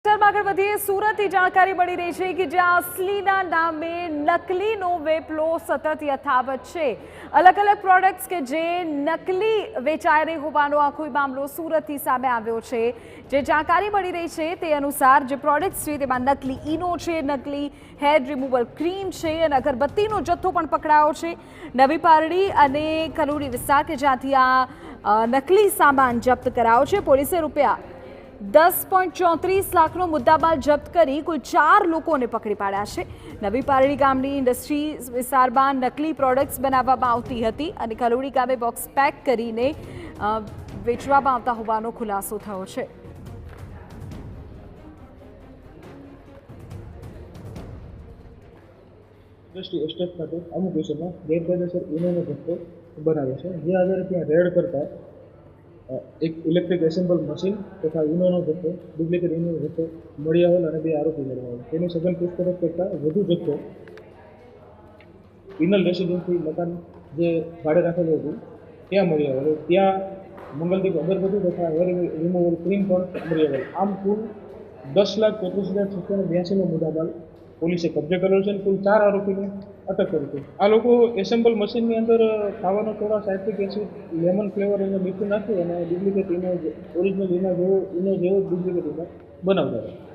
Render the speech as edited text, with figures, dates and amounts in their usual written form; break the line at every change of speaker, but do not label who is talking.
આગળ વધીએ સુરતથી જાણકારી મળી રહી છે કે જ્યાં અસલીના નામે નકલીનો વેપલો સતત યથાવત છે। અલગ અલગ પ્રોડક્ટ્સ કે જે નકલી વેચાઈ રહી હોવાનો આખો મામલો સુરતથી સામે આવ્યો છે। જે જાણકારી મળી રહી છે તે અનુસાર જે પ્રોડક્ટ્સ છે તેમાં નકલી ઈનો છે, નકલી હેર રિમૂવલ ક્રીમ છે અને અગરબત્તીનો જથ્થો પણ પકડાયો છે। નવી પારડી અને કલોડી વિસ્તાર કે જ્યાંથી આ નકલી સામાન જપ્ત કરાયો છે। પોલીસે રૂપિયા 10.34 લાખનો મુદ્દામાલ જપ્ત કરી કુલ 4 લોકોને પકડી પાડ્યા છે। નવી પારડી ગામની ઇન્ડસ્ટ્રી વિસ્તારમાં નકલી પ્રોડક્ટ્સ બનાવવામાં આવતી હતી અને કલોડી ગામે બોક્સ પેક કરીને વેચવામાં આવતા હોવાનો ખુલાસો થયો છે।
ઇન્ડસ્ટ્રી એસ્ટેટ ખાતે અમુક વિષયમાં ગેરકાયદેસર ઈનોનો જથ્થો બનાવે છે। જે આધારે ત્યાં રેડ કરતા એક ઇલેક્ટ્રિક એસેમ્બલ મશીન તથા ઈનોનો જથ્થો, ડુપ્લિકેટ ઈનોનો જથ્થો મળી આવેલ અને 2 આરોપી મળી આવેલ। તેની સઘન પૂછપરછ કરતા વધુ જથ્થો ઇનલ રેસિડેન્સી મકાન જે ભાડે રાખેલું હતું ત્યાં મળી આવેલ। ત્યાં મંગલદીપ અગરબત્તી તથા હેર રિમૂવલ ક્રીમ પણ મળી આવેલ। આમ કુલ 10,33,682નો મુદ્દામાલ પોલીસે કબજે કરેલો છે। કુલ 4 આરોપીને અટક કરી છે। આ લોકો એસેમ્બલ મશીનની અંદર ખાવાનો soda, citric acid, lemon flavour અને મીઠું નાખી અને ડુપ્લિકેટ ઈનો, ઓરિજિનલ ઈનો જેવો ડુપ્લિકેટ ઈનો બનાવતા હતા।